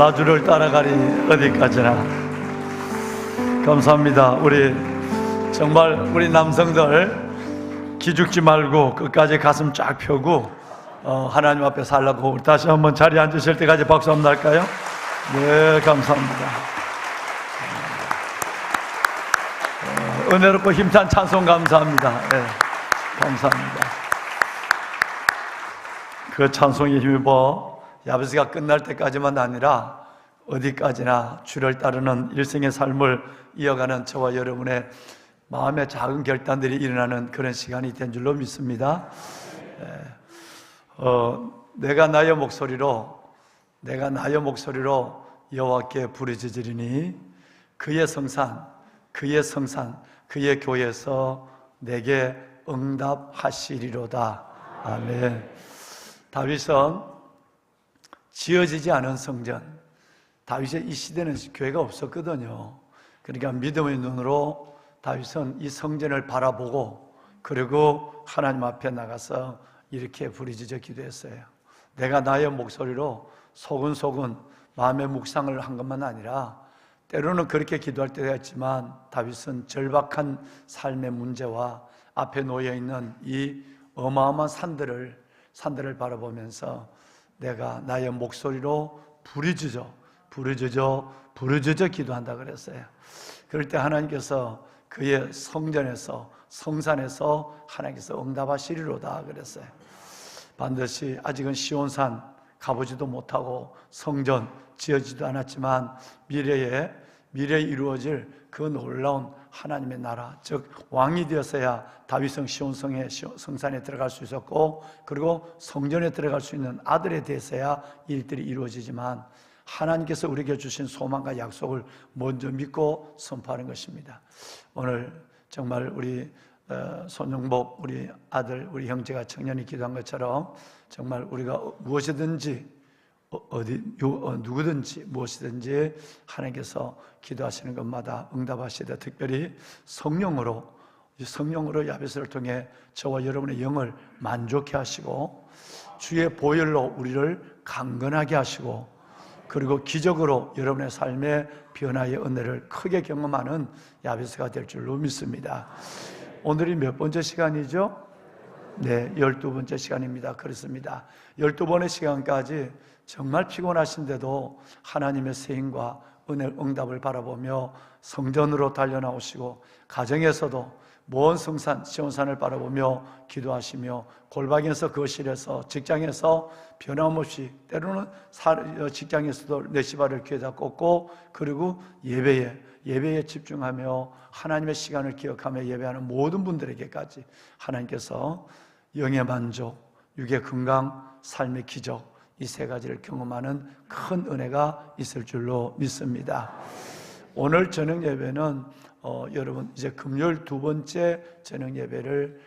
나 주를 따라가리 어디까지나. 감사합니다. 우리 정말 우리 남성들 기죽지 말고 끝까지 가슴 쫙 펴고 하나님 앞에 살라고. 우리 다시 한번 자리에 앉으실 때까지 박수 한번 할까요? 네, 감사합니다. 은혜롭고 힘찬 찬송 감사합니다. 네, 감사합니다. 그 찬송에 힘입어 야베스가 끝날 때까지만 아니라 어디까지나 주를 따르는 일생의 삶을 이어가는 저와 여러분의 마음의 작은 결단들이 일어나는 그런 시간이 된 줄로 믿습니다. 내가 나의 목소리로 여호와께 부르짖으리니 그의 성산 그의 교회에서 내게 응답하시리로다. 아멘. 다윗은 지어지지 않은 성전, 다윗의 이 시대는 교회가 없었거든요. 그러니까 믿음의 눈으로 다윗은 이 성전을 바라보고 그리고 하나님 앞에 나가서 이렇게 부르짖어 기도했어요. 내가 나의 목소리로 소근소근 마음의 묵상을 한 것만 아니라 때로는 그렇게 기도할 때가 있지만 다윗은 절박한 삶의 문제와 앞에 놓여있는 이 어마어마한 산들을 바라보면서 내가 나의 목소리로 부르짖어 기도한다 그랬어요. 그럴 때 하나님께서 그의 성산에서 하나님께서 응답하시리로다 그랬어요. 반드시 아직은 시온산 가보지도 못하고 성전 지어지도 않았지만 미래에 이루어질 그 놀라운 하나님의 나라, 즉 왕이 되었어야 다윗성 시온성의 성산에 들어갈 수 있었고 그리고 성전에 들어갈 수 있는 아들에 대해서야 일들이 이루어지지만 하나님께서 우리에게 주신 소망과 약속을 먼저 믿고 선포하는 것입니다. 오늘 정말 우리 손영복 우리 아들, 우리 형제가 청년이 기도한 것처럼 정말 우리가 무엇이든지 누구든지 무엇이든지 하나님께서 기도하시는 것마다 응답하시되 특별히 성령으로 야베스를 통해 저와 여러분의 영을 만족해 하시고 주의 보혈로 우리를 강건하게 하시고 그리고 기적으로 여러분의 삶의 변화의 은혜를 크게 경험하는 야베스가 될 줄로 믿습니다. 오늘이 몇 번째 시간이죠? 네, 12번째 시간입니다. 그렇습니다. 12번의 시간까지 정말 피곤하신데도 하나님의 세임과 은혜 응답을 바라보며 성전으로 달려나오시고 가정에서도 먼 성산 시온산을 바라보며 기도하시며 골방에서 거실에서 직장에서 변함없이 때로는 직장에서도 넷시바를 귀에다 꽂고 그리고 예배에 집중하며 하나님의 시간을 기억하며 예배하는 모든 분들에게까지 하나님께서 영의 만족, 육의 건강, 삶의 기적 이 세 가지를 경험하는 큰 은혜가 있을 줄로 믿습니다. 오늘 저녁 예배는 여러분 이제 금요일 두 번째 저녁 예배를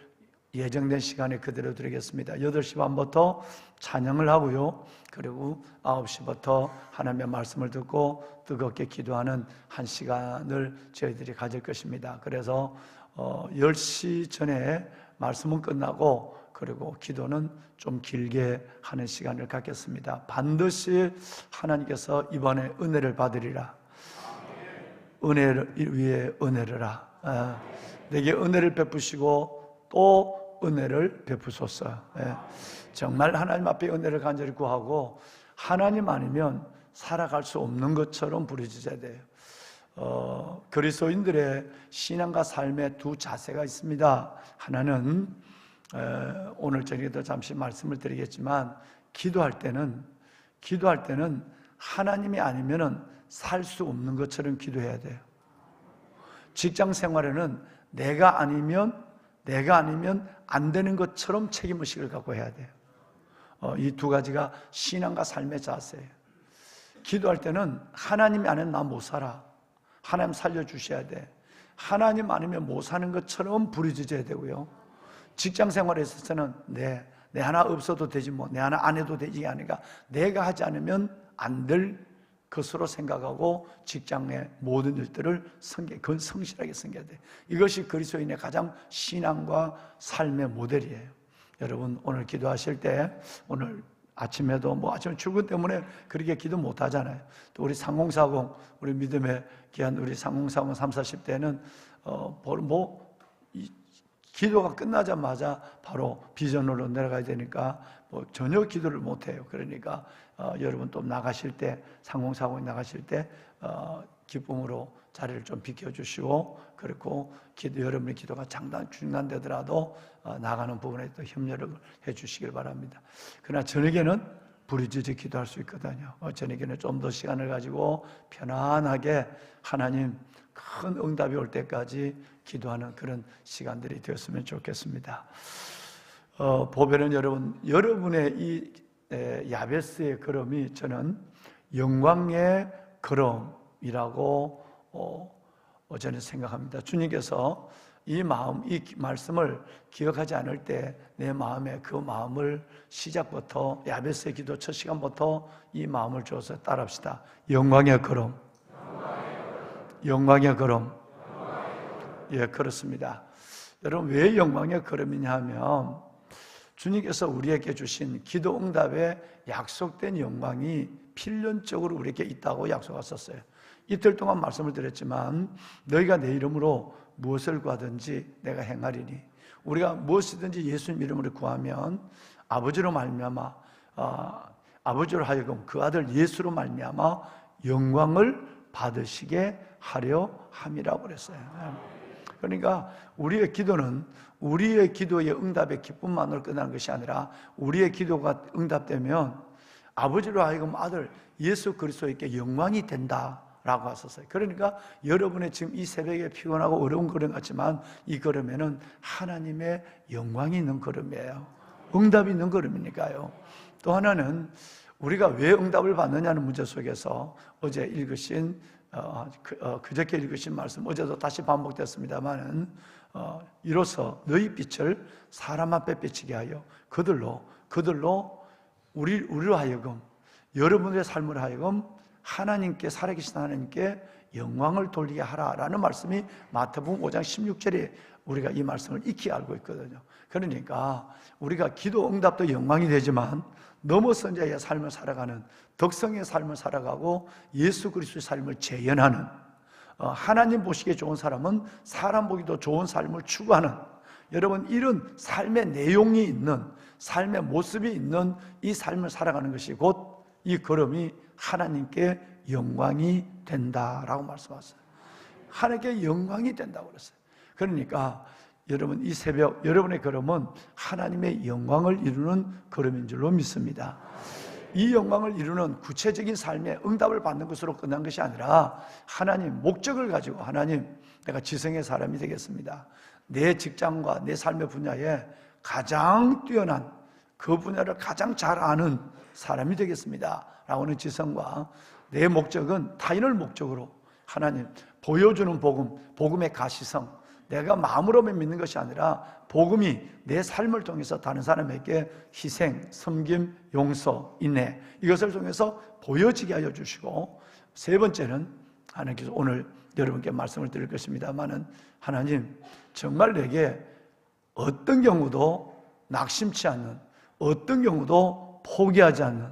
예정된 시간에 그대로 드리겠습니다. 8시 반부터 찬양을 하고요. 그리고 9시부터 하나님의 말씀을 듣고 뜨겁게 기도하는 한 시간을 저희들이 가질 것입니다. 그래서 10시 전에 말씀은 끝나고 그리고 기도는 좀 길게 하는 시간을 갖겠습니다. 반드시 하나님께서 이번에 은혜를 받으리라. 은혜를 위해 은혜를라. 내게 은혜를 베푸시고 또 은혜를 베푸소서. 정말 하나님 앞에 은혜를 간절히 구하고 하나님 아니면 살아갈 수 없는 것처럼 부르짖어야 돼요. 그리스도인들의 신앙과 삶의 두 자세가 있습니다. 하나는 오늘 저녁에도 잠시 말씀을 드리겠지만 기도할 때는 하나님이 아니면 살 수 없는 것처럼 기도해야 돼요. 직장 생활에는 내가 아니면 안 되는 것처럼 책임의식을 갖고 해야 돼요. 이 두 가지가 신앙과 삶의 자세예요. 기도할 때는 하나님이 아니면 나 못 살아. 하나님 살려주셔야 돼. 하나님 아니면 못 사는 것처럼 부르짖어야 되고요. 직장 생활에 있어서는 내 하나 없어도 되지 뭐, 내 하나 안 해도 되지 않으니까 내가 하지 않으면 안 될 것으로 생각하고 직장의 모든 일들을 성실하게 섬겨야 돼. 이것이 그리스도인의 가장 신앙과 삶의 모델이에요. 여러분 오늘 기도하실 때 오늘 아침에도 뭐 아침 출근 때문에 그렇게 기도 못 하잖아요. 또 우리 3040, 우리 믿음의 귀한 우리 3040, 30, 40대는 기도가 끝나자마자 바로 비전으로 내려가야 되니까 뭐 전혀 기도를 못 해요. 그러니까 여러분 또 나가실 때, 3040 나가실 때 기쁨으로 자리를 좀 비켜주시고, 그리고 여러분의 기도가 중단되더라도 나가는 부분에 또 협력을 해주시길 바랍니다. 그러나 저녁에는 부르짖어 기도할 수 있거든요. 저녁에는 좀 더 시간을 가지고 편안하게 하나님 큰 응답이 올 때까지 기도하는 그런 시간들이 되었으면 좋겠습니다. 보배는 여러분의 이 야베스의 걸음이 저는 영광의 걸음이라고 저는 생각합니다. 주님께서 이 말씀을 기억하지 않을 때 내 마음에 그 마음을 시작부터 야베스의 기도 첫 시간부터 이 마음을 주어서 따라합시다. 영광의 걸음. 영광의 걸음. 예, 그렇습니다. 여러분, 왜 영광의 걸음이냐 하면 주님께서 우리에게 주신 기도 응답에 약속된 영광이 필연적으로 우리에게 있다고 약속하셨어요. 이틀 동안 말씀을 드렸지만 너희가 내 이름으로 무엇을 구하든지 내가 행하리니, 우리가 무엇이든지 예수님 이름으로 구하면 아버지로 말미암아 아버지로 하여금 그 아들 예수로 말미암아 영광을 받으시게 하려 함이라고 그랬어요. 그러니까 우리의 기도는 우리의 기도의 응답의 기쁨만으로 끝나는 것이 아니라 우리의 기도가 응답되면 아버지로 하여금 아들 예수 그리스도에게 영광이 된다라고 하셨어요. 그러니까 여러분의 지금 이 새벽에 피곤하고 어려운 걸음 같지만 이 걸음에는 하나님의 영광이 있는 걸음이에요. 응답이 있는 걸음이니까요. 또 하나는 우리가 왜 응답을 받느냐는 문제 속에서 어제 읽으신 그저께 읽으신 말씀, 어제도 다시 반복됐습니다만은 이로써 너희 빛을 사람 앞에 비치게 하여 그들로 우리로 하여금, 여러분의 삶을 하여금 하나님께, 살아계신 하나님께 영광을 돌리게 하라라는 말씀이 마태복음 5장 16절에 우리가 이 말씀을 익히 알고 있거든요. 그러니까 우리가 기도 응답도 영광이 되지만 넘어선 자의 삶을 살아가는, 덕성의 삶을 살아가고 예수 그리스도의 삶을 재현하는, 하나님 보시기에 좋은 사람은 사람 보기도 좋은 삶을 추구하는, 여러분 이런 삶의 내용이 있는, 삶의 모습이 있는 이 삶을 살아가는 것이 곧 이 걸음이 하나님께 영광이 된다라고 말씀하셨어요. 하나님께 영광이 된다고 그랬어요. 그러니까 여러분 이 새벽 여러분의 걸음은 하나님의 영광을 이루는 걸음인 줄로 믿습니다. 이 영광을 이루는 구체적인 삶의 응답을 받는 것으로 끝난 것이 아니라 하나님 목적을 가지고, 하나님 내가 지성의 사람이 되겠습니다. 내 직장과 내 삶의 분야에 가장 뛰어난, 그 분야를 가장 잘 아는 사람이 되겠습니다 라고 하는 지성과, 내 목적은 타인을 목적으로 하나님 보여주는 복음, 복음의 가시성, 내가 마음으로만 믿는 것이 아니라 복음이 내 삶을 통해서 다른 사람에게 희생, 섬김, 용서, 인내, 이것을 통해서 보여지게 하여 주시고, 세 번째는 하나님께서 오늘 여러분께 말씀을 드릴 것입니다만은, 하나님 정말 내게 어떤 경우도 낙심치 않는, 어떤 경우도 포기하지 않는,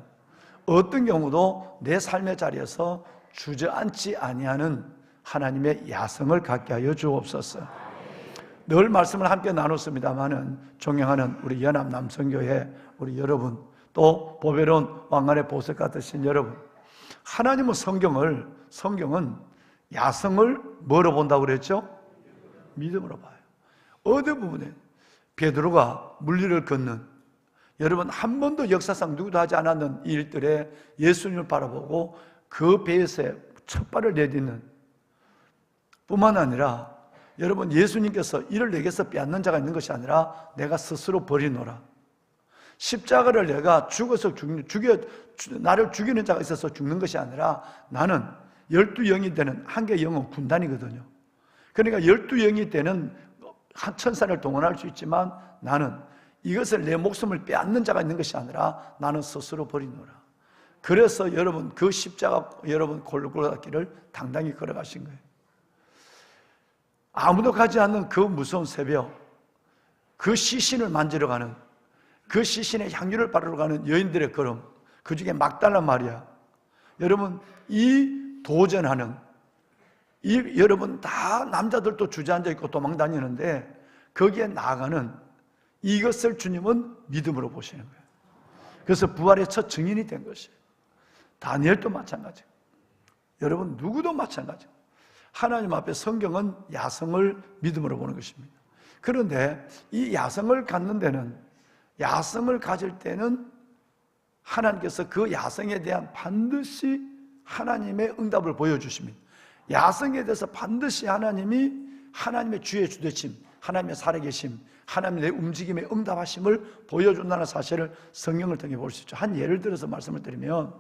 어떤 경우도 내 삶의 자리에서 주저앉지 아니하는 하나님의 야성을 갖게 하여 주옵소서. 늘 말씀을 함께 나눴습니다마는 존경하는 우리 연합 남성교회 우리 여러분, 또 보배로운 왕관의 보석 같으신 여러분, 하나님은 성경은 야성을 뭐로 본다고 그랬죠? 믿음으로 봐요. 어느 부분에 베드로가 물리를 걷는, 여러분 한 번도 역사상 누구도 하지 않았는 일들에 예수님을 바라보고 그 배에서 첫 발을 내딛는 뿐만 아니라, 여러분 예수님께서 이를 내게서 빼앗는 자가 있는 것이 아니라 내가 스스로 버리노라. 십자가를 내가 나를 죽이는 자가 있어서 죽는 것이 아니라 나는 12영이 되는, 한 개의 영은 군단이거든요. 그러니까 12영이 되는 한 천사를 동원할 수 있지만 나는 이것을 내 목숨을 빼앗는 자가 있는 것이 아니라 나는 스스로 버리노라. 그래서 여러분 그 십자가, 여러분 골고다 길을 당당히 걸어가신 거예요. 아무도 가지 않는 그 무서운 새벽, 그 시신을 만지러 가는, 그 시신의 향유를 바르러 가는 여인들의 걸음, 그 중에 막달라 마리아. 여러분, 이 도전하는, 여러분 다 남자들도 주저앉아 있고 도망 다니는데 거기에 나아가는 이것을 주님은 믿음으로 보시는 거예요. 그래서 부활의 첫 증인이 된 것이에요. 다니엘도 마찬가지고, 여러분 누구도 마찬가지고, 하나님 앞에 성경은 야성을 믿음으로 보는 것입니다. 그런데 이 야성을 갖는 데는, 야성을 가질 때는 하나님께서 그 야성에 대한 반드시 하나님의 응답을 보여주십니다. 야성에 대해서 반드시 하나님이 하나님의 주의 주되심, 하나님의 살아계심, 하나님의 움직임의 응답하심을 보여준다는 사실을 성경을 통해 볼 수 있죠. 한 예를 들어서 말씀을 드리면,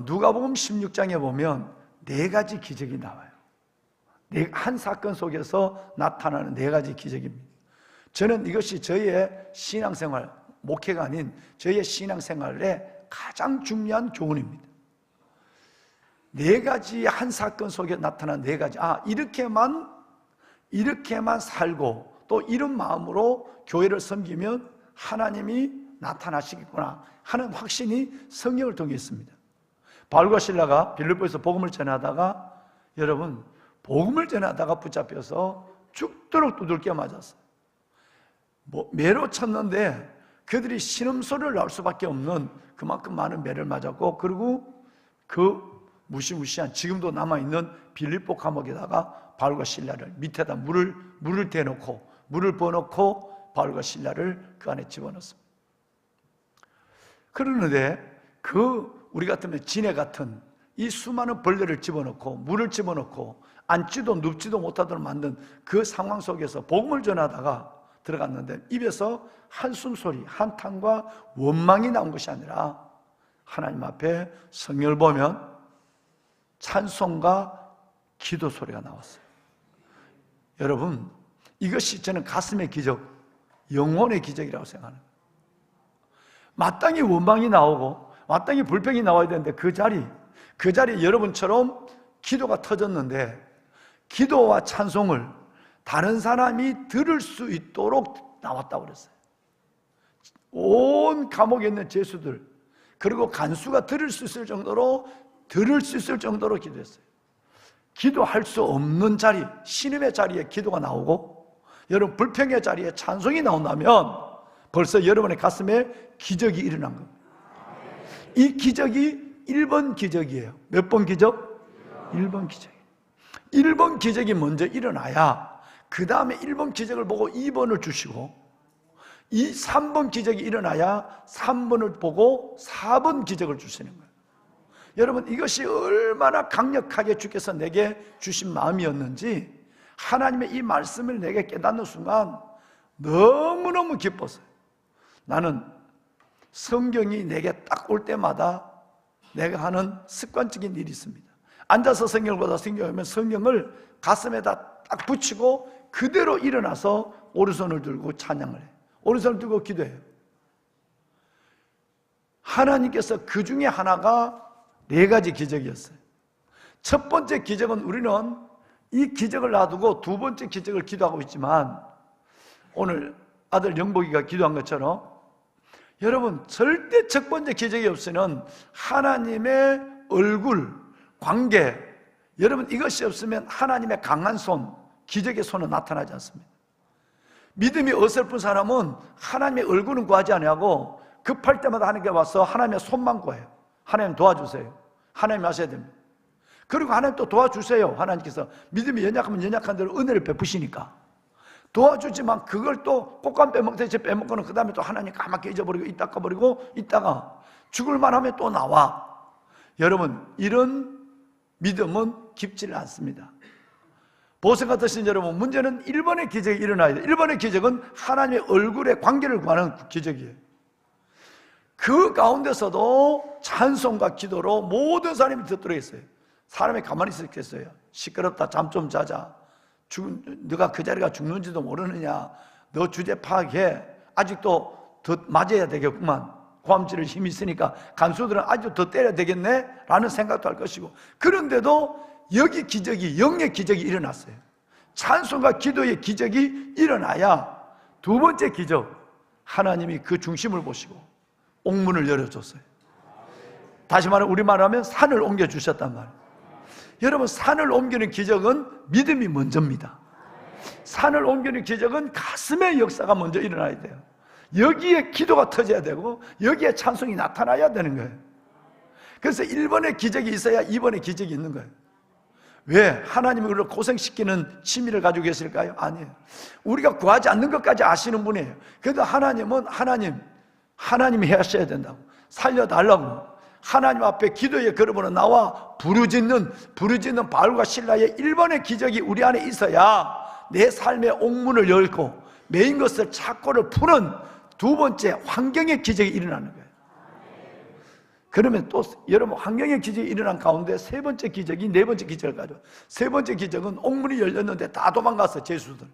누가복음 16장에 보면 4가지 기적이 나와요. 한 사건 속에서 나타나는 4가지 기적입니다. 저는 이것이 저희의 신앙생활, 목회가 아닌 저희의 신앙생활의 가장 중요한 교훈입니다. 4가지 한 사건 속에 나타난 4가지. 이렇게만 살고 또 이런 마음으로 교회를 섬기면 하나님이 나타나시겠구나 하는 확신이 성경을 통해 있습니다. 바울과 실라가 빌립보에서 복음을 전하다가, 여러분 복음을 전하다가 붙잡혀서 죽도록 두들겨 맞았어요. 매로 쳤는데 그들이 신음소리를 날 수밖에 없는 그만큼 많은 매를 맞았고, 그리고 그 무시무시한 지금도 남아있는 빌립보 감옥에다가 바울과 실라를 밑에다 물을 대놓고, 물을 부어놓고 바울과 실라를 그 안에 집어넣습니다. 그러는데 우리 같으면 지네 같은 이 수많은 벌레를 집어넣고 물을 집어넣고 앉지도 눕지도 못하도록 만든 그 상황 속에서 복음을 전하다가 들어갔는데 입에서 한숨소리, 한탄과 원망이 나온 것이 아니라 하나님 앞에 성경을 보면 찬송과 기도 소리가 나왔어요. 여러분, 이것이 저는 가슴의 기적, 영혼의 기적이라고 생각하는 거예요. 마땅히 원망이 나오고 마땅히 불평이 나와야 되는데 그 자리에 여러분처럼 기도가 터졌는데, 기도와 찬송을 다른 사람이 들을 수 있도록 나왔다고 그랬어요. 온 감옥에 있는 죄수들, 그리고 간수가 들을 수 있을 정도로 기도했어요. 기도할 수 없는 자리, 신음의 자리에 기도가 나오고 여러분 불평의 자리에 찬송이 나온다면 벌써 여러분의 가슴에 기적이 일어난 겁니다. 이 기적이 1번 기적이에요. 몇 번 기적? 1번 기적이에요. 1번 기적이 먼저 일어나야 그 다음에 1번 기적을 보고 2번을 주시고, 이 3번 기적이 일어나야 3번을 보고 4번 기적을 주시는 거예요. 여러분, 이것이 얼마나 강력하게 주께서 내게 주신 마음이었는지 하나님의 이 말씀을 내게 깨닫는 순간 너무너무 기뻤어요. 나는 성경이 내게 딱 올 때마다 내가 하는 습관적인 일이 있습니다. 앉아서 성경을 보다 성경을 보면 성경을 가슴에다 딱 붙이고 그대로 일어나서 오른손을 들고 찬양을 해요. 오른손을 들고 기도해요. 하나님께서 그 중에 하나가 4가지 기적이었어요. 첫 번째 기적은 우리는 이 기적을 놔두고 두 번째 기적을 기도하고 있지만, 오늘 아들 영복이가 기도한 것처럼 여러분 절대 첫 번째 기적이 없으면 하나님의 얼굴, 관계, 여러분 이것이 없으면 하나님의 강한 손, 기적의 손은 나타나지 않습니다. 믿음이 어설픈 사람은 하나님의 얼굴은 구하지 않고 급할 때마다 하나님께 와서 하나님의 손만 구해요. 하나님 도와주세요. 하나님 하셔야 됩니다. 그리고 하나님 또 도와주세요. 하나님께서 믿음이 연약하면 연약한 대로 은혜를 베푸시니까 도와주지만 그걸 또 꽃감 빼먹듯이 빼먹고는 그 다음에 또 하나님 까맣게 잊어버리고 이따 까버리고 있다가 죽을만 하면 또 나와. 여러분, 이런 믿음은 깊지를 않습니다. 보석 같으신 여러분, 문제는 1번의 기적이 일어나야 돼요. 1번의 기적은 하나님의 얼굴에 관계를 구하는 기적이에요. 그 가운데서도 찬송과 기도로 모든 사람이 듣도록 했어요. 사람이 가만히 있었겠어요? 시끄럽다, 잠 좀 자자, 너가 그 자리가 죽는지도 모르느냐, 너 주제 파악해, 아직도 더 맞아야 되겠구만, 고함지를 힘이 있으니까 간수들은 아직도 더 때려야 되겠네 라는 생각도 할 것이고, 그런데도 여기 기적이, 영의 기적이 일어났어요. 찬송과 기도의 기적이 일어나야 두 번째 기적, 하나님이 그 중심을 보시고 옥문을 열어줬어요. 다시 말해 우리말로 하면 산을 옮겨주셨단 말이에요. 여러분, 산을 옮기는 기적은 믿음이 먼저입니다. 산을 옮기는 기적은 가슴의 역사가 먼저 일어나야 돼요. 여기에 기도가 터져야 되고 여기에 찬송이 나타나야 되는 거예요. 그래서 1번의 기적이 있어야 2번의 기적이 있는 거예요. 왜? 하나님이 우리를 고생시키는 취미를 가지고 계실까요? 아니에요. 우리가 구하지 않는 것까지 아시는 분이에요. 그래도 하나님은 하나님이 하셔야 된다고, 살려달라고 하나님 앞에 기도의 걸음으로 나와 부르짖는 바울과 실라의 1번의 기적이 우리 안에 있어야 내 삶의 옥문을 열고 메인 것을 찾고를 푸는 두 번째 환경의 기적이 일어나는 거예요. 그러면 또 여러분, 환경의 기적이 일어난 가운데 세 번째 기적이 네 번째 기적을 가져. 세 번째 기적은 옥문이 열렸는데 다 도망갔어. 제수들,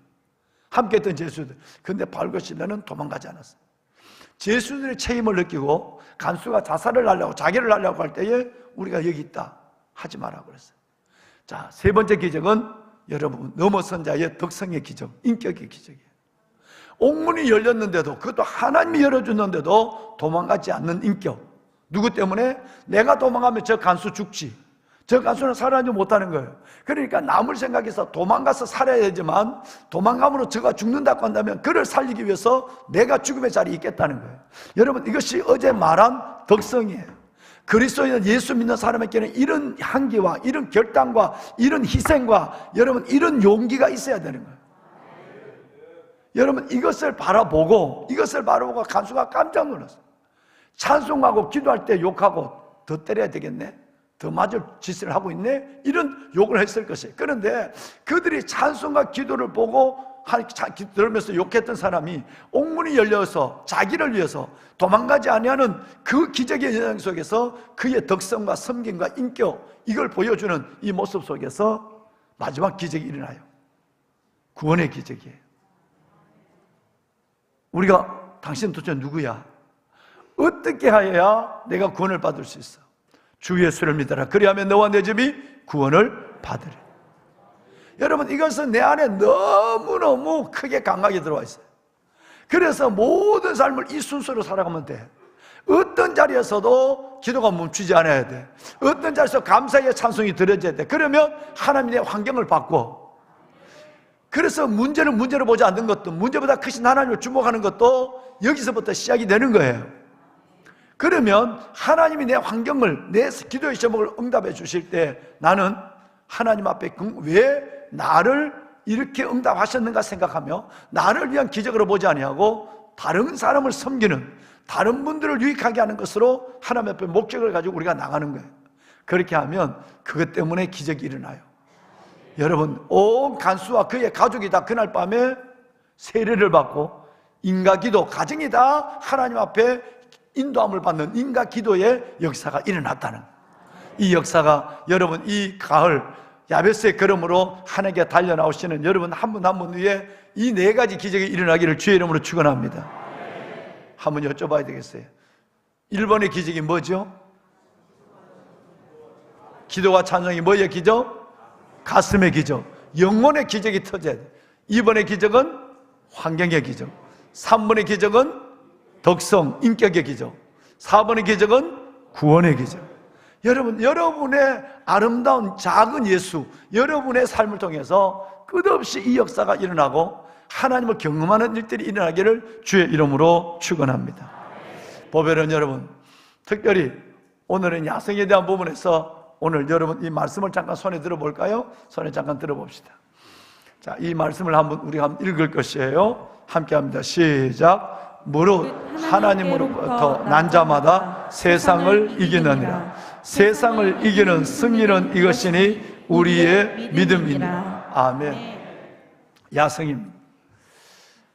함께 했던 제수들. 그런데 바울과 실라는 도망가지 않았어요. 제수들의 책임을 느끼고 간수가 자살을 하려고, 자기를 하려고 할 때에 우리가 여기 있다, 하지 마라 그랬어요. 자, 세 번째 기적은 여러분, 넘어선 자의 덕성의 기적, 인격의 기적이에요. 옥문이 열렸는데도, 그것도 하나님이 열어줬는데도 도망가지 않는 인격. 누구 때문에? 내가 도망가면 저 간수 죽지, 저 간수는 살아나지 못하는 거예요. 그러니까 남을 생각해서 도망가서 살아야 되지만, 도망감으로 저가 죽는다고 한다면 그를 살리기 위해서 내가 죽음의 자리에 있겠다는 거예요. 여러분, 이것이 어제 말한 덕성이에요. 그리스도인 예수 믿는 사람에게는 이런 향기와 이런 결단과 이런 희생과 여러분 이런 용기가 있어야 되는 거예요. 여러분, 이것을 바라보고 간수가 깜짝 놀랐어요. 찬송하고 기도할 때 욕하고 더 때려야 되겠네, 더 맞을 짓을 하고 있네, 이런 욕을 했을 것이에요. 그런데 그들이 찬송과 기도를 보고 들으면서 욕했던 사람이 옥문이 열려서 자기를 위해서 도망가지 아니하는 그 기적의 현장 속에서 그의 덕성과 섬김과 인격, 이걸 보여주는 이 모습 속에서 마지막 기적이 일어나요. 구원의 기적이에요. 우리가, 당신 도대체 누구야? 어떻게 하여야 내가 구원을 받을 수 있어? 주 예수를 믿어라. 그리하면 너와 내 집이 구원을 받으리. 여러분, 이것은 내 안에 너무너무 크게 강하게 들어와 있어요. 그래서 모든 삶을 이 순서로 살아가면 돼. 어떤 자리에서도 기도가 멈추지 않아야 돼. 어떤 자리에서 감사의 찬송이 들어져야 돼. 그러면 하나님의 환경을 바꿔. 그래서 문제를 문제로 보지 않는 것도, 문제보다 크신 하나님을 주목하는 것도 여기서부터 시작이 되는 거예요. 그러면 하나님이 내 환경을, 내 기도의 제목을 응답해 주실 때 나는 하나님 앞에 왜 나를 이렇게 응답하셨는가 생각하며 나를 위한 기적으로 보지 아니하고 다른 사람을 섬기는, 다른 분들을 유익하게 하는 것으로 하나님 앞에 목적을 가지고 우리가 나가는 거예요. 그렇게 하면 그것 때문에 기적이 일어나요. 여러분, 온 간수와 그의 가족이 다 그날 밤에 세례를 받고 인가기도, 가정이 다 하나님 앞에 인도함을 받는 인가기도의 역사가 일어났다는, 이 역사가 여러분 이 가을 야베스의 걸음으로 하나님께 달려나오시는 여러분 한 분 한 분 위에 이 네 가지 기적이 일어나기를 주의 이름으로 축원합니다. 한번 여쭤봐야 되겠어요. 1번의 기적이 뭐죠? 기도와 찬송이 뭐의 기적? 가슴의 기적, 영혼의 기적이 터져야 돼. 2번의 기적은 환경의 기적, 3번의 기적은 덕성, 인격의 기적, 4번의 기적은 구원의 기적. 여러분, 여러분의 아름다운 작은 예수, 여러분의 삶을 통해서 끝없이 이 역사가 일어나고 하나님을 경험하는 일들이 일어나기를 주의 이름으로 축원합니다. 보배는 여러분, 특별히 오늘은 야성에 대한 부분에서 오늘 여러분 이 말씀을 잠깐 손에 들어볼까요? 손에 잠깐 들어봅시다. 자, 이 말씀을 우리가 한번 읽을 것이에요. 함께 합니다. 시작. 무릇 하나님으로부터 난 자마다 세상을 이기느니라. 세상을 이기는 승리는 이것이니 우리의 믿음이니라. 아멘. 야성입니다.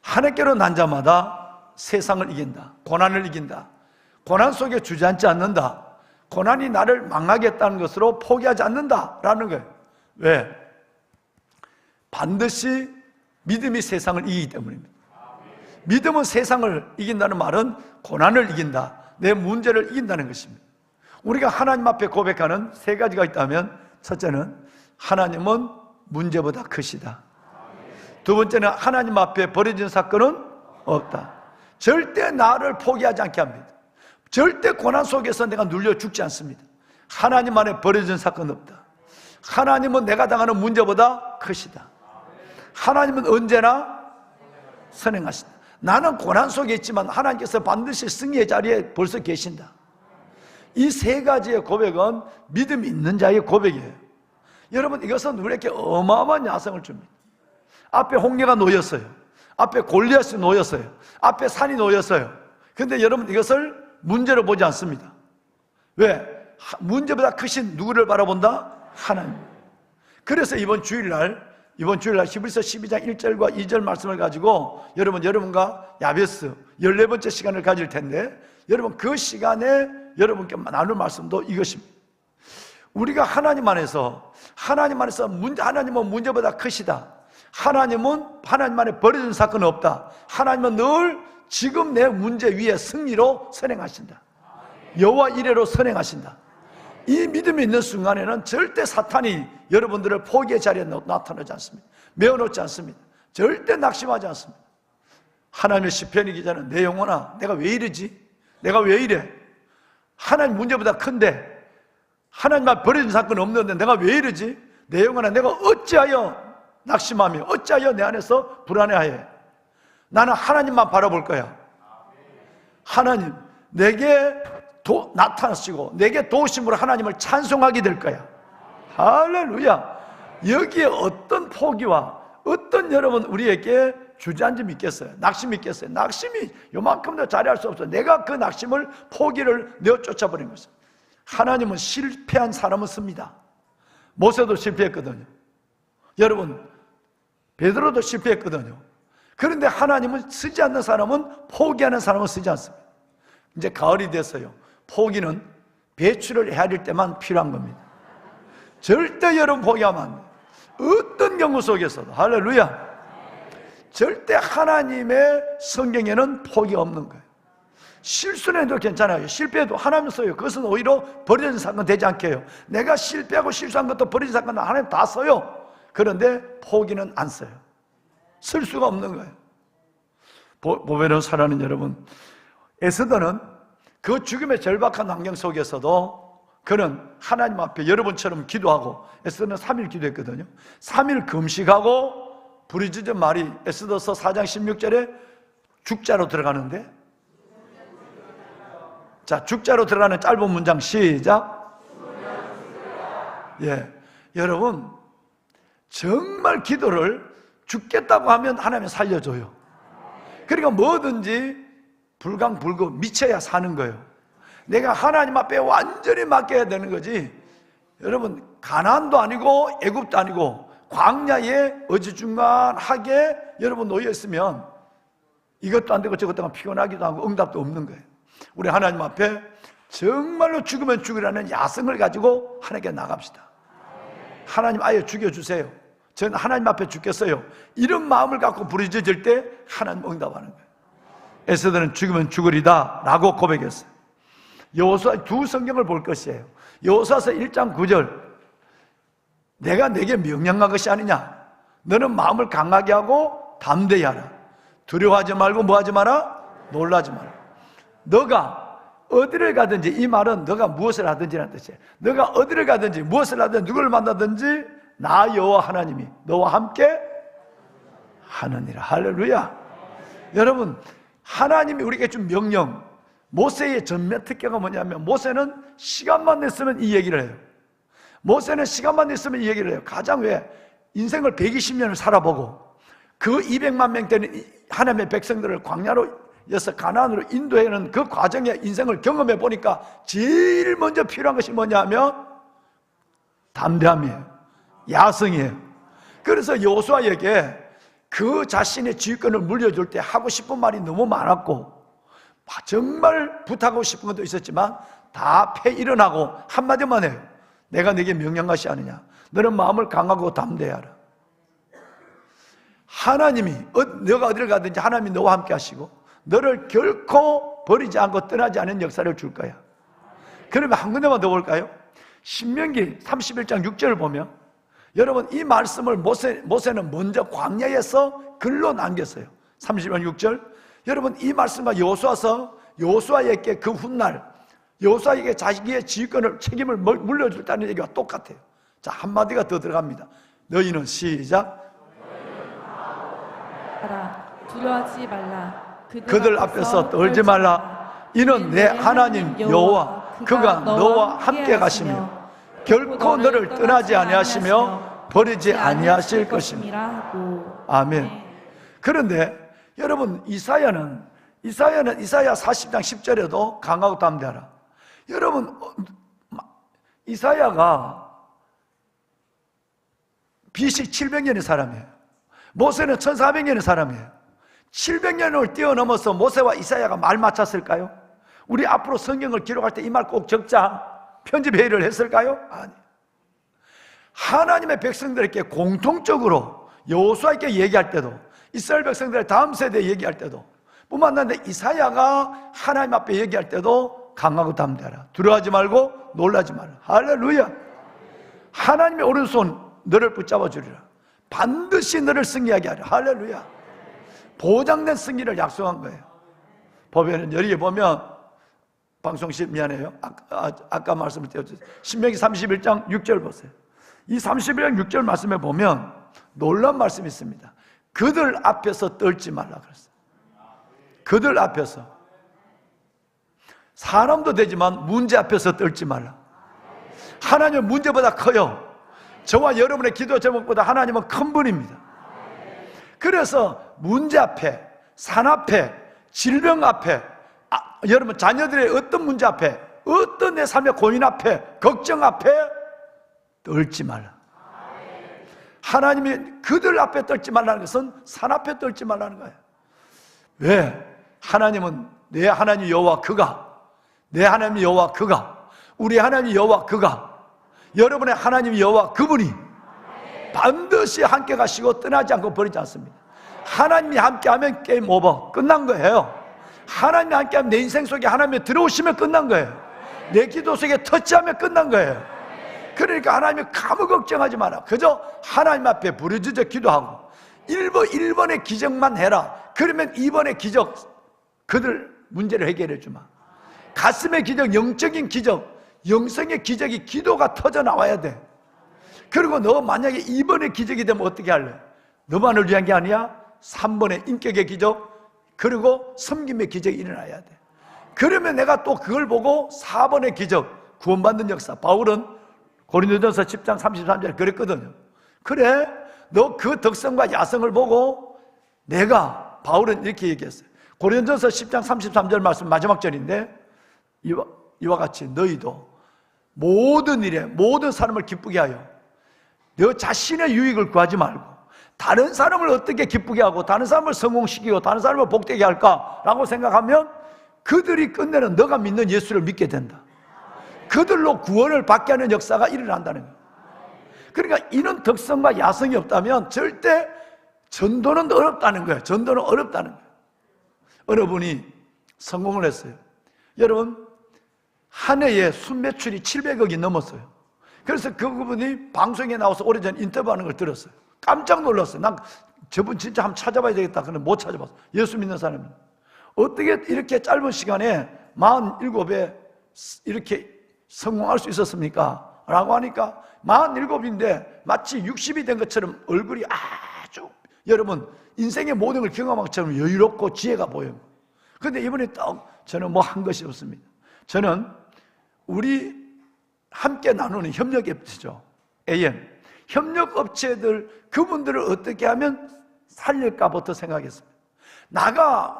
하나님께로 난 자마다 세상을 이긴다. 고난을 이긴다. 고난 속에 주저앉지 않는다. 고난이 나를 망하게 했다는 것으로 포기하지 않는다라는 거예요. 왜? 반드시 믿음이 세상을 이기기 때문입니다. 믿음은 세상을 이긴다는 말은 고난을 이긴다, 내 문제를 이긴다는 것입니다. 우리가 하나님 앞에 고백하는 세 가지가 있다면, 첫째는 하나님은 문제보다 크시다. 두 번째는 하나님 앞에 버려진 사건은 없다. 절대 나를 포기하지 않게 합니다. 절대 고난 속에서 내가 눌려 죽지 않습니다. 하나님 안에 버려진 사건 없다. 하나님은 내가 당하는 문제보다 크시다. 하나님은 언제나 선행하신다. 나는 고난 속에 있지만 하나님께서 반드시 승리의 자리에 벌써 계신다. 이 세 가지의 고백은 믿음이 있는 자의 고백이에요. 여러분, 이것은 우리에게 어마어마한 야성을 줍니다. 앞에 홍해가 놓였어요. 앞에 골리앗이 놓였어요. 앞에 산이 놓였어요. 근데 여러분, 이것을 문제로 보지 않습니다. 왜? 문제보다 크신 누구를 바라본다? 하나님. 그래서 이번 주일날 히브리서 12장 1절과 2절 말씀을 가지고 여러분과 야베스 14번째 시간을 가질 텐데, 여러분 그 시간에 여러분께 나눌 말씀도 이것입니다. 우리가 하나님 안에서 하나님은 문제보다 크시다. 하나님 안에 버려진 사건은 없다. 하나님은 늘 지금 내 문제 위에 승리로 선행하신다. 여호와 이레로 선행하신다. 이 믿음이 있는 순간에는 절대 사탄이 여러분들을 포기의 자리에 나타나지 않습니다. 메어놓지 않습니다. 절대 낙심하지 않습니다. 하나님의 시편의 기자는 내 영혼아, 내가 왜 이러지? 내가 왜 이래? 하나님 문제보다 큰데, 하나님만 버려진 사건 없는데 내가 왜 이러지? 내 영혼아, 내가 어찌하여 낙심하며 어찌하여 내 안에서 불안해하여? 나는 하나님만 바라볼 거야. 하나님 내게 나타나시고 내게 도우심으로 하나님을 찬송하게 될 거야. 할렐루야. 여기에 어떤 포기와 어떤 여러분 우리에게 주저앉음이 있겠어요? 낙심이 있겠어요? 낙심이 요만큼도 자리할 수 없어요. 내가 그 낙심을 포기를 내어 쫓아버린 것입니다. 하나님은 실패한 사람은 씁니다. 모세도 실패했거든요. 여러분, 베드로도 실패했거든요. 그런데 하나님은 쓰지 않는 사람은, 포기하는 사람은 쓰지 않습니다. 이제 가을이 됐어요. 포기는 배출을 헤아릴 때만 필요한 겁니다. 절대 여러분 포기하면 안 돼요. 어떤 경우 속에서도. 할렐루야. 절대 하나님의 성경에는 포기 없는 거예요. 실수는 해도 괜찮아요. 실패해도 하나님 써요. 그것은 오히려 버려진 사건 되지 않게 해요. 내가 실패하고 실수한 것도 버려진 사건은 하나님 다 써요. 그런데 포기는 안 써요. 쓸 수가 없는 거예요. 보배로운 사랑하는 여러분, 에스더는 그 죽음의 절박한 환경 속에서도 그는 하나님 앞에 여러분처럼 기도하고, 에스더는 3일 기도했거든요. 3일 금식하고 부르짖은 말이 에스더서 4장 16절에 죽자로 들어가는데, 자, 죽자로 들어가는 짧은 문장 시작. 예, 여러분 정말 기도를 죽겠다고 하면 하나님이 살려줘요. 그러니까 뭐든지 불강불구 미쳐야 사는 거예요. 내가 하나님 앞에 완전히 맡겨야 되는 거지. 여러분, 가나안도 아니고 애굽도 아니고 광야에 어지중간하게 여러분 놓여 있으면 이것도 안 되고 저것도 안 되고 피곤하기도 하고 응답도 없는 거예요. 우리 하나님 앞에 정말로 죽으면 죽으라는 야성을 가지고 하나님께 나갑시다. 하나님 아예 죽여주세요. 저는 하나님 앞에 죽겠어요. 이런 마음을 갖고 부르짖을 때 하나님 응답하는 거예요. 에스더는 죽으면 죽으리다 라고 고백했어요. 여호수아 두 성경을 볼 것이에요. 여호수아서 1장 9절, 내가 내게 명령한 것이 아니냐. 너는 마음을 강하게 하고 담대히 하라. 두려워하지 말고 뭐하지 마라? 놀라지 마라. 너가 어디를 가든지, 이 말은 너가 무엇을 하든지라는 뜻이에요. 너가 어디를 가든지 무엇을 하든지 누구를 만나든지 나 여호와 하나님이 너와 함께 하느니라. 할렐루야. 여러분, 하나님이 우리에게 준 명령, 모세의 전면 특징가 뭐냐면, 모세는 시간만 냈으면 이 얘기를 해요. 모세는 시간만 냈으면 이 얘기를 해요. 가장 왜? 인생을 120년을 살아보고 그 200만 명 되는 하나님의 백성들을 광야로 여서 가나안으로 인도하는 그 과정의 인생을 경험해 보니까 제일 먼저 필요한 것이 뭐냐 하면 담대함이에요. 야성이에요. 그래서 여호수아에게 그 자신의 지휘권을 물려줄 때 하고 싶은 말이 너무 많았고 정말 부탁하고 싶은 것도 있었지만 다 일어나고 한마디만 해요. 내가 네게 명령한 것이 아니냐. 너는 마음을 강하고 담대하라. 하나님이 너가 어디를 가든지 하나님이 너와 함께 하시고 너를 결코 버리지 않고 떠나지 않은 역사를 줄 거야. 그러면 한 군데만 더 볼까요? 신명기 31장 6절을 보면, 여러분 이 말씀을 모세는 먼저 광야에서 글로 남겼어요. 31장 6절, 여러분, 이 말씀과 여호수아에게 그 훗날 여호수아에게 자기의 지휘권을, 책임을 물려줬다는 얘기와 똑같아요. 자, 한마디가 더 들어갑니다. 너희는 시작. 두려워하지 말라. 그들 앞에서 떨지 말라. 이는 내 하나님 여호와 그가 너와 함께 가시며 결코 너를 떠나지 아니하시며 버리지 아니하실 것입니다. 아멘. 그런데 여러분, 이사야 40장 10절에도 강하고 담대하라. 여러분, 이사야가 BC 700년의 사람이에요. 모세는 1400년의 사람이에요. 700년을 뛰어넘어서 모세와 이사야가 말 맞췄을까요? 우리 앞으로 성경을 기록할 때 이 말 꼭 적자, 편집 회의를 했을까요? 아니. 하나님의 백성들에게 공통적으로 여호수아에게 얘기할 때도, 이스라엘 백성들의 다음 세대에 얘기할 때도 뿐만 아니라 이사야가 하나님 앞에 얘기할 때도 강하고 담대하라. 두려워하지 말고 놀라지 마라. 할렐루야. 하나님의 오른손 너를 붙잡아 주리라. 반드시 너를 승리하게 하리라. 할렐루야. 보장된 승리를 약속한 거예요. 보면은 여기에 보면 방송실 미안해요. 아까 말씀을 띄워주세요. 신명기 31장 6절 보세요. 이 31장 6절 말씀에 보면 놀라운 말씀이 있습니다. 그들 앞에서 떨지 말라 그랬어요. 그들 앞에서. 사람도 되지만 문제 앞에서 떨지 말라. 하나님은 문제보다 커요. 저와 여러분의 기도 제목보다 하나님은 큰 분입니다. 그래서 문제 앞에, 산 앞에, 질병 앞에, 여러분 자녀들의 어떤 문제 앞에, 어떤 내 삶의 고민 앞에, 걱정 앞에 떨지 말라. 하나님이 그들 앞에 떨지 말라는 것은 산 앞에 떨지 말라는 거예요. 왜? 하나님은 내 하나님 여호와 그가, 내 하나님 여호와 그가, 우리 하나님 여호와 그가, 여러분의 하나님 여호와 그분이 반드시 함께 가시고 떠나지 않고 버리지 않습니다. 하나님이 함께하면 게임 오버, 끝난 거예요. 하나님이 함께하면 내 인생 속에 하나님이 들어오시면 끝난 거예요. 내 기도 속에 터치하면 끝난 거예요. 그러니까 하나님이 아무 걱정하지 마라. 그저 하나님 앞에 부르짖어 기도하고 1번의 기적만 해라. 그러면 2번의 기적, 그들 문제를 해결해 주마. 가슴의 기적, 영적인 기적, 영성의 기적이 기도가 터져 나와야 돼. 그리고 너 만약에 2번의 기적이 되면 어떻게 할래? 너만을 위한 게 아니야. 3번의 인격의 기적, 그리고 섬김의 기적이 일어나야 돼. 그러면 내가 또 그걸 보고 4번의 기적, 구원받는 역사. 바울은 고린도전서 10장 33절에 그랬거든요. 그래, 너 그 덕성과 야성을 보고 내가, 바울은 이렇게 얘기했어요. 고린도전서 10장 33절 말씀 마지막 절인데, 이와 같이 너희도 모든 일에 모든 사람을 기쁘게 하여 너 자신의 유익을 구하지 말고 다른 사람을 어떻게 기쁘게 하고 다른 사람을 성공시키고 다른 사람을 복되게 할까라고 생각하면 그들이 끝내는 너가 믿는 예수를 믿게 된다. 그들로 구원을 받게 하는 역사가 일어난다는 거예요. 그러니까 이런 덕성과 야성이 없다면 절대 전도는 어렵다는 거예요. 전도는 어렵다는 거예요. 여러분이 성공을 했어요. 여러분, 한 해에 순매출이 700억이 넘었어요. 그래서 그분이 방송에 나와서 오래전에 인터뷰하는 걸 들었어요. 깜짝 놀랐어요. 난 저분 진짜 한번 찾아봐야 되겠다. 그런데 못 찾아봤어요. 예수 믿는 사람이. 어떻게 이렇게 짧은 시간에 47에 이렇게 성공할 수 있었습니까? 라고 하니까 47인데 마치 60이 된 것처럼 얼굴이 아주, 여러분, 인생의 모든 걸 경험한 것처럼 여유롭고 지혜가 보여요. 그런데 이번에 딱 저는 뭐 한 것이 없습니다. 저는 우리 함께 나누는 협력업체죠. AM. 협력업체들, 그분들을 어떻게 하면 살릴까부터 생각했습니다.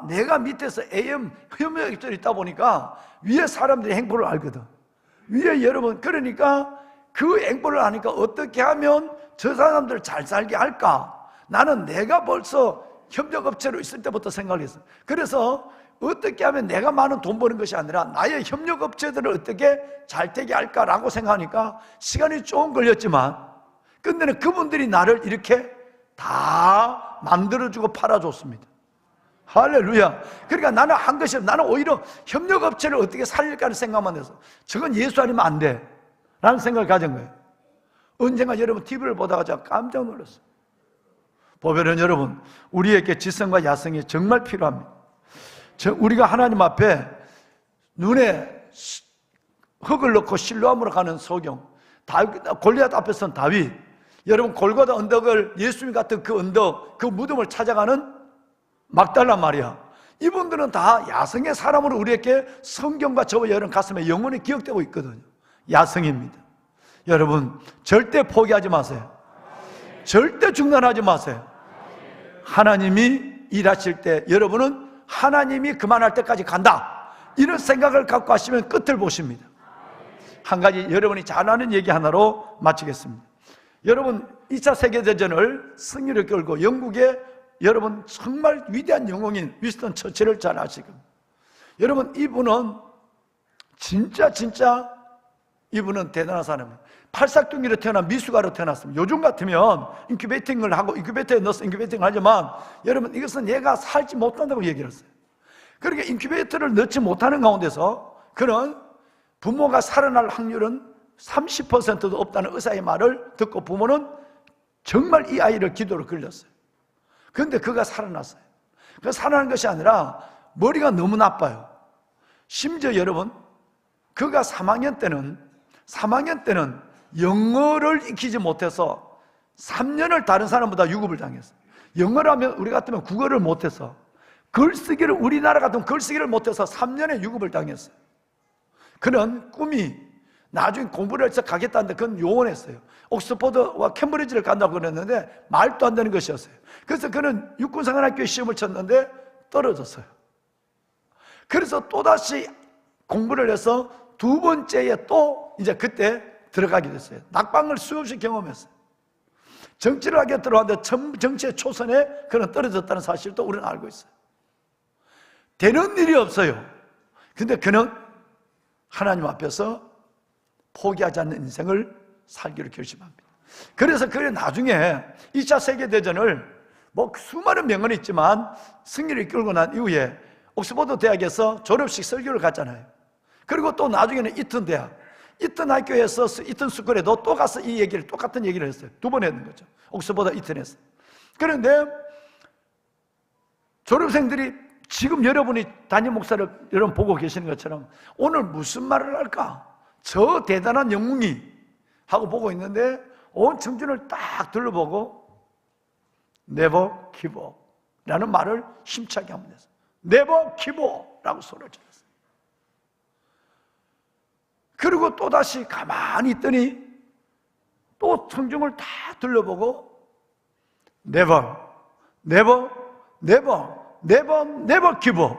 내가 밑에서 AM 협력업체들이 있다 보니까 위에 사람들이 행보를 알거든. 위에 여러분, 그러니까 그 행보를 아니까 어떻게 하면 저 사람들 잘 살게 할까? 나는 내가 벌써 협력업체로 있을 때부터 생각했어요. 그래서 어떻게 하면 내가 많은 돈 버는 것이 아니라 나의 협력업체들을 어떻게 잘 되게 할까라고 생각하니까 시간이 조금 걸렸지만 끝내는 그분들이 나를 이렇게 다 만들어주고 팔아줬습니다. 할렐루야. 그러니까 나는 한 것이 없어요. 나는 오히려 협력업체를 어떻게 살릴까 하는 생각만 해서 저건 예수 아니면 안 돼 라는 생각을 가진 거예요. 언젠가 여러분 TV를 보다가 제가 깜짝 놀랐어요. 보면은 여러분, 우리에게 지성과 야성이 정말 필요합니다. 우리가 하나님 앞에 눈에 흙을 넣고 실로암으로 가는 소경, 골리앗 앞에선 다윗, 여러분 골고다 언덕을 예수님 같은 그 언덕, 그 무덤을 찾아가는 막달라 마리아, 이분들은 다 야성의 사람으로 우리에게 성경과 저와 여러분 가슴에 영원히 기억되고 있거든요. 야성입니다. 여러분 절대 포기하지 마세요. 절대 중단하지 마세요. 하나님이 일하실 때 여러분은 하나님이 그만할 때까지 간다, 이런 생각을 갖고 하시면 끝을 보십니다. 한 가지 여러분이 잘 아는 얘기 하나로 마치겠습니다. 여러분 2차 세계대전을 승리를 끌고 영국의 여러분 정말 위대한 영웅인 위스턴 처칠을 잘 아시고, 여러분 이분은 진짜 이분은 대단한 사람이에요. 팔싹둥이로 태어난 미숙아로 태어났습니다. 요즘 같으면 인큐베이팅을 하고 인큐베이터에 넣어서 인큐베이팅을 하지만 여러분 이것은 얘가 살지 못한다고 얘기를 했어요. 그러니까 인큐베이터를 넣지 못하는 가운데서 그는 부모가 살아날 확률은 30%도 없다는 의사의 말을 듣고 부모는 정말 이 아이를 기도로 끌렸어요. 그런데 그가 살아났어요. 그 살아난 것이 아니라 머리가 너무 나빠요. 심지어 여러분 그가 3학년 때는 영어를 익히지 못해서 3년을 다른 사람보다 유급을 당했어요. 영어를 하면 우리 같으면 국어를 못해서 글쓰기를, 우리나라 같은 글쓰기를 못해서 3년의 유급을 당했어요. 그는 꿈이 나중에 공부를 해서 가겠다는데 그건 요원했어요. 옥스퍼드와 캠브리지를 간다고 그랬는데 말도 안 되는 것이었어요. 그래서 그는 육군사관학교에 시험을 쳤는데 떨어졌어요. 그래서 또다시 공부를 해서 두 번째에 또 이제 그때 들어가게 됐어요. 낙방을 수없이 경험했어요. 정치를 하게 들어왔는데 정치의 초선에 그는 떨어졌다는 사실도 우리는 알고 있어요. 되는 일이 없어요. 근데 그는 하나님 앞에서 포기하지 않는 인생을 살기로 결심합니다. 그래서 그는 나중에 2차 세계대전을 수많은 명언이 있지만 승리를 이끌고 난 이후에 옥스퍼드 대학에서 졸업식 설교를 갔잖아요. 그리고 또 나중에는 이튼 대학, 이튼 학교에서 이튼 스쿨에도 또 가서 똑같은 얘기를 했어요. 두 번 했는 거죠. 옥스퍼드 이튼에서. 그런데 졸업생들이 지금 여러분이 담임 목사를 여러분 보고 계시는 것처럼 오늘 무슨 말을 할까? 저 대단한 영웅이 하고 보고 있는데 온 청춘을 딱 둘러보고 Never give up 라는 말을 힘차게 하면 됐어요. Never give up 라고 소리를 질렀어요. 그리고 또다시 가만히 있더니 또 청중을 다 둘러보고 Never give up.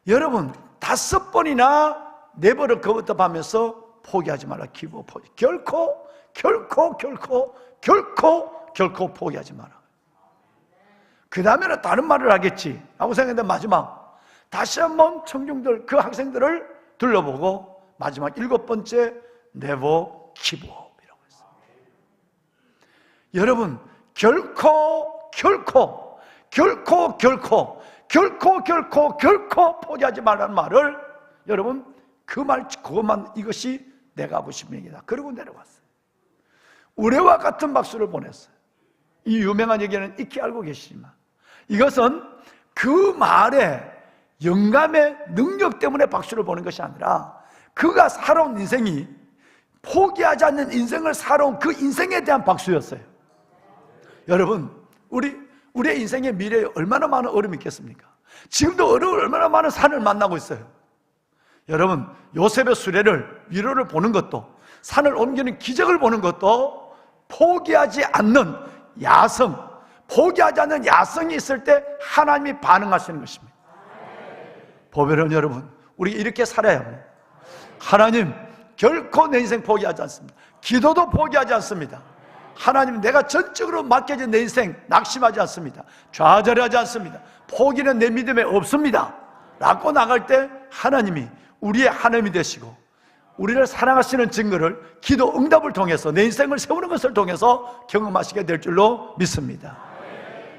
여러분 5번이나 never를 거듭하면서 포기하지 말라. give up. 결코 포기하지 마라. 그 다음에는 다른 말을 하겠지 하고 생각했는데 마지막 다시 한번 청중들, 그 학생들을 둘러보고 마지막 7번째 never give up 이라고 했어요. 여러분 결코 포기하지 말라는 말을 여러분 그것만 이것이 내가 하고 싶은 얘기다. 그러고 내려왔어요. 우레와 같은 박수를 보냈어요. 이 유명한 얘기는 익히 알고 계시지만 이것은 그 말의 영감의 능력 때문에 박수를 보는 것이 아니라 그가 살아온 인생이 포기하지 않는 인생을 살아온 그 인생에 대한 박수였어요. 여러분 우리의 인생의 미래에 얼마나 많은 어려움이 있겠습니까? 지금도 얼마나 많은 산을 만나고 있어요. 여러분 요셉의 수레를 위로를 보는 것도 산을 옮기는 기적을 보는 것도 포기하지 않는 야성, 포기하지 않는 야성이 있을 때 하나님이 반응하시는 것입니다. 보배로운 여러분, 우리 이렇게 살아야 합니다. 하나님 결코 내 인생 포기하지 않습니다. 기도도 포기하지 않습니다. 하나님 내가 전적으로 맡겨진 내 인생 낙심하지 않습니다. 좌절하지 않습니다. 포기는 내 믿음에 없습니다 라고 나갈 때 하나님이 우리의 하나님이 되시고 우리를 사랑하시는 증거를 기도 응답을 통해서 내 인생을 세우는 것을 통해서 경험하시게 될 줄로 믿습니다.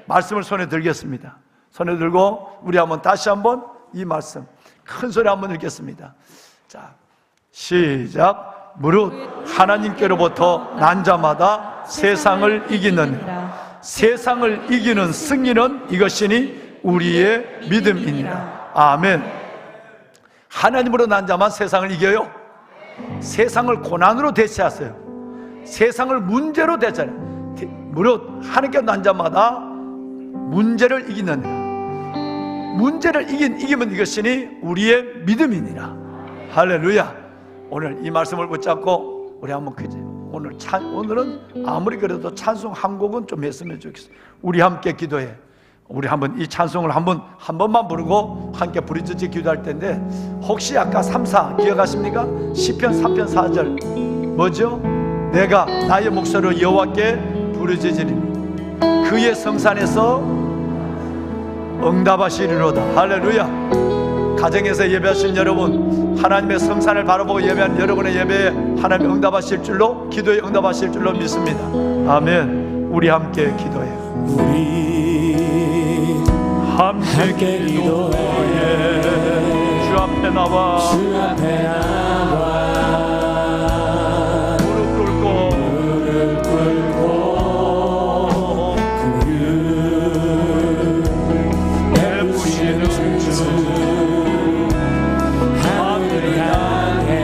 말씀을 손에 들겠습니다. 손에 들고 우리 한번 다시 한번 이 말씀 큰 소리 한번 읽겠습니다. 자, 시작. 무릇 하나님께로부터 난 자마다 세상을 이기는 승리는 이것이니 우리의 믿음이니라. 아멘. 하나님으로 난 자만 세상을 이겨요. 세상을 고난으로 대체하세요. 세상을 문제로 대체해요. 무릇 하나님께 난 자마다 문제를 이기느니라. 문제를 이기면 이것이니 우리의 믿음이니라. 할렐루야. 오늘 이 말씀을 붙잡고 우리 한번 오늘은 아무리 그래도 찬송 한 곡은 좀 했으면 좋겠어요. 우리 함께 기도해. 우리 한번 이 찬송을 한 번만 부르고 함께 부르짖지 기도할 텐데, 혹시 아까 3, 4 기억하십니까? 시편 3편 4절 뭐죠? 내가 나의 목소리로 여호와께 부르짖으리니 그의 성산에서 응답하시리로다. 할렐루야. 가정에서 예배하신 여러분, 하나님의 성산을 바라보고 예배한 여러분의 예배에 하나님 응답하실 줄로, 기도에 응답하실 줄로 믿습니다. 아멘. 우리 함께 기도해요. 우리 함께 기도해. 주 앞에 나와 무릎 꿇고 베푸시는 주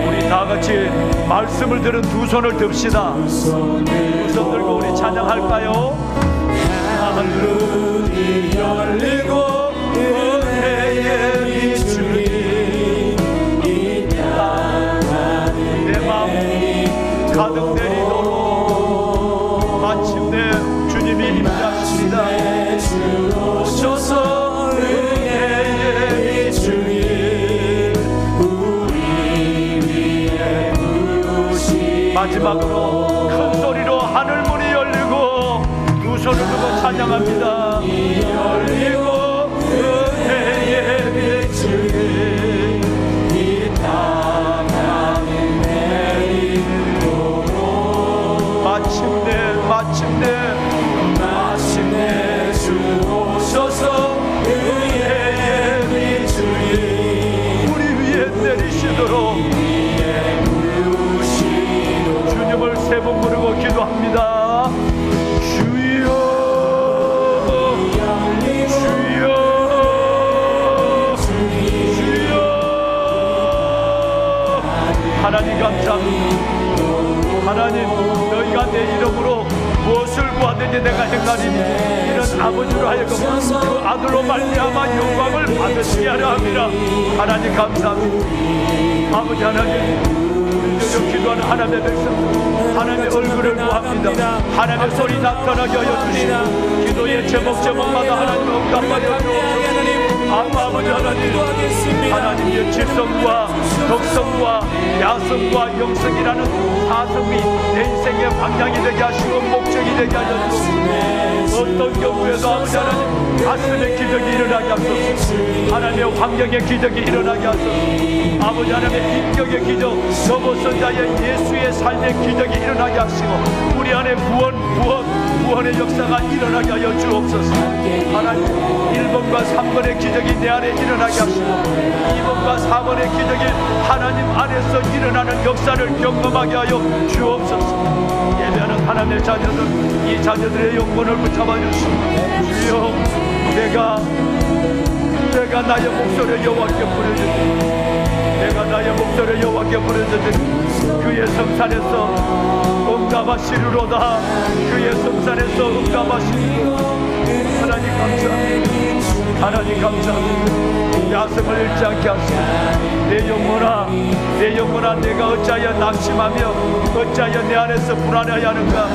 우리 다 같이 말씀을 들은 두 손을 듭시다. 두 손 들고 우리 찬양할까요? 하늘이 열리고 은혜의 비추니 이 땅 내 마음 가득 내리도록 마침내 주님이 임하십니다. 오셔서 은혜의 비추니 우리 위에 부으시. 마지막으로 큰 소리로 하늘 문이 열리고 두 손을 들고 찬양합니다. 열리고 은혜의 비추니 이 땅에 내리도록 마침내 주 오셔서 은혜의 비추니 우리 위에 내리시도록 주님을 세 번 부르고 기도합니다. 주여 하나님 감사합니다. 하나님, 너희가 내 이름으로 무엇을 구하든지 내가 행하리니 이런 아버지로 하여금 그 아들로 말미암아 영광을 받으시게 하려 합니다. 하나님 감사합니다. 아버지 하나님, 우리 기도하는 하나님의 백성, 하나님의 얼굴을 구합니다. 하나님의 소리 나타나게 하여 주시고 기도의 제목마다 하나님 응답하여 주옵소서. 아버지 하나님의 질성과 덕성과 야성과 영성이라는 사성이 내 인생의 방향이 되게 하시고 목적이 되게 하여 주옵소서. 어떤 경우에도 아버지 하나님 가슴의 기적이 일어나게 하소서. 하나님의 환경의 기적이 일어나게 하소서. 아버지 하나님의 인격의 기적, 넘어선 자의 예수의 삶의 기적이 일어나게 하시고 우리 안에 구원의 역사가 일어나게 하여 주옵소서. 하나님, 1번과 3번의 기적이 내 안에 일어나게 하시고 2번과 4번의 기적이 하나님 안에서 일어나는 역사를 경험하게 하여 주옵소서. 예배하는 하나님의 자녀들, 이 자녀들의 영혼을 붙잡아 주시고 주여, 내가 나의 목소리를 여호와께 부르짖으니 내가 나의 목소리를 여호와께 부르짖으니 그의 성산에서 응답하시리로다. 그의 성산에서 응답하시리로다. 하나님 감사합니다. 하나님 감사합니다. 야성을 잃지 않게 하시고 내 영혼아 내가 어찌하여 낙심하며 어찌하여 내 안에서 불안해야 하는가.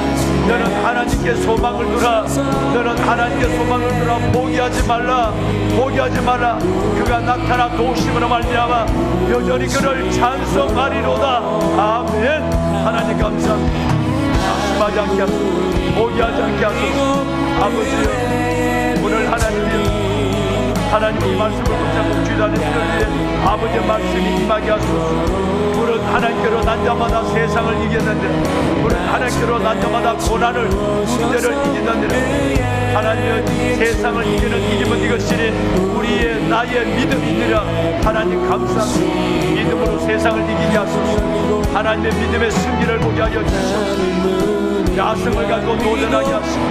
너는 하나님께 소망을 두라. 너는 하나님께 소망을 두라. 포기하지 말라. 그가 나타나 도우심으로 말미암아 여전히 그를 찬송하리로다. 아멘. 하나님 감사합니다. 낙심하지 않게 하소서. 포기하지 않게 하소서. 아버지여, 오늘 하나님 이 말씀을 붙잡고 귀하는 이를 위해 아버지의 말씀이 임하게 하소서. 우리는 하나님께로 난 자마다 세상을 이겼는데, 우리는 하나님께로 난 자마다 고난을, 문제를 이기는데, 하나님의 세상을 이기면 이것이니 나의 믿음이니라. 하나님 감사합니다. 믿음으로 세상을 이기게 하소서. 하나님의 믿음의 승리를 보게 하여 주시옵소서. 야성을 가지고 도전하게 하시고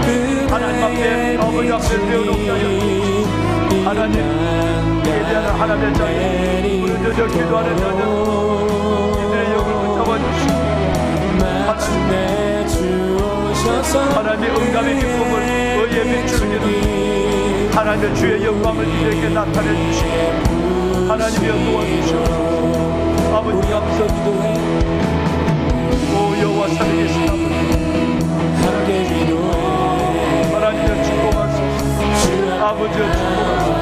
하나님 앞에, 아버지 앞에 세워놓게 하여 주시옵소서. 하나님 예배하는 하나님의 자녀 무릎져 기도하는 자녀 이들의 영을 붙잡아주시고 하나님의 응답의 기쁨을 의에 비추기는 하나님의 주의 영광을 이들에게 나타내 주시고 하나님이여 도와주시고 아버지 감사합니다. 오 여호와 살아계신 아버지 하나님의 축복하소서 아버지의 축복하소서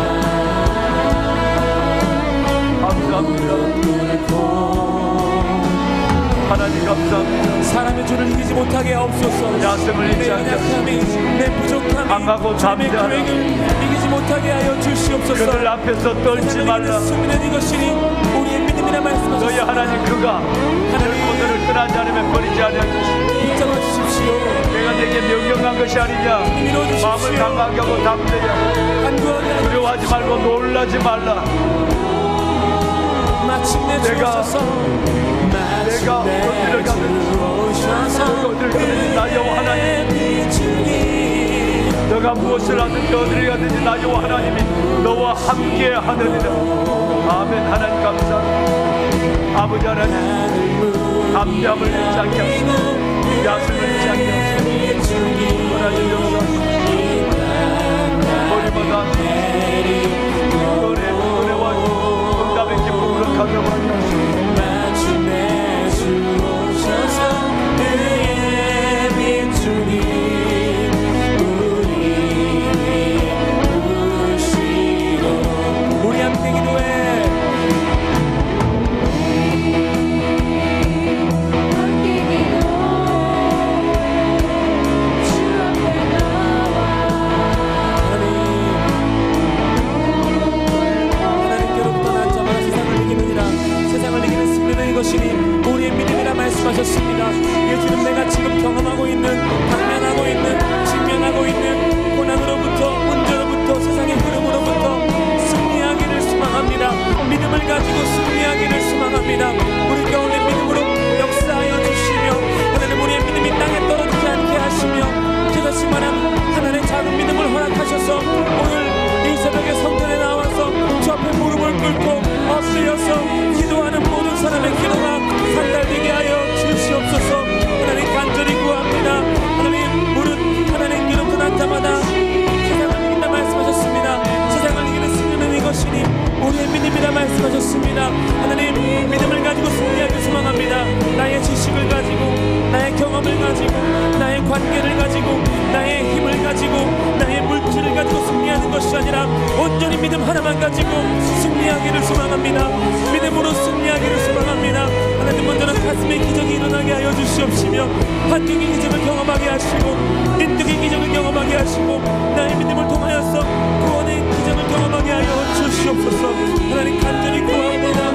감사합니다. 하나님 감사합니다. 사람의 주를 이기지 못하게 하옵소서. 야생을 잊지 않게 하소서. 내 부족함이 강하고 내 담대하라. 계획을 이기지 못하게 하여 주시옵소서. 그들 앞에서 떨지 말라. 승리는 이것이니 우리의 믿음이라 말씀하셨습니다. 너희 하나님 그가 결코 너를 떠나지 않으면 버리지 아니하시고 붙잡아 주십시오. 내가 내게 명령한 것이 아니냐. 밀어주십시오. 마음을 강하게 하고 담대하게 하고 간구하게 하여 두려워하지 말고 놀라지 말라. 마침내 내가 주셔서 어디를 가든지 나 여호와 하나님 너가 무엇을 하든지 어디를 가든지 나 여호와 하나님이 너와 함께 하느니라. 아멘. 하나님 감사합니다. 아버지 하나님 담대함을 잃지 않게 하시고 야심을 잃지 않게 하시고 하나님 역사하시고 머리마다 은혜와 응답의 기쁨으로 가져가게 하시고 우리 함께 기도해. 하나님께로부터 난 자마다 세상을 이기느니라. 세상을 이기는 승리는 이것이니 우리의 믿음이라 말씀하셨습니다. 예수는 내가 지금 경험하고 있는, 당면하고 있는, 직면하고 있는 고난으로부터, 문제로부터, 세상의 흐름으로부터 승리하기를 소망합니다. 믿음을 가지고 승리하기를 소망합니다. 우리 가운데 믿음으로 역사하여 주시며 하나님 우리의 믿음이 땅에 떨어지지 않게 하시며 그것이 말한 하나님의 작은 믿음을 허락하셔서 오늘 이 새벽에 성전에 나와서 주 앞에 무릎을 꿇고 엎드려서 기도하는 모든 사람의 기도가 상달되게 하여 주시옵소서. 하나님 간절히 구합니다. 하나님 무릇 하나님 기름 떠난 자마다 세상을 이긴다 말씀하셨습니다. 세상을 이기는 승리는 이것이니 우리의 믿음이라 말씀하셨습니다. 하나님 믿음을 가지고 승리하기 소망합니다. 나의 지식을 가지고 나의 경험을 가지고 나의 관계를 가지고 나의 힘을 가지고 나의 물질을 가지고 승리하는 것이 아니라 온전히 믿음 하나만 가지고 승리하기를 소망합니다. 믿음으로 승리하기를 소망합니다. 하나님 먼저는 가슴에 기적이 일어나게 하여 주시옵시며 환경의 기적을 경험하게 하시고 인득의 기적을 경험하게 하시고 나의 믿음을 통하여서 구원의 기적을 경험하게 하여 주시옵소서. 하나님 간절히 구합니다.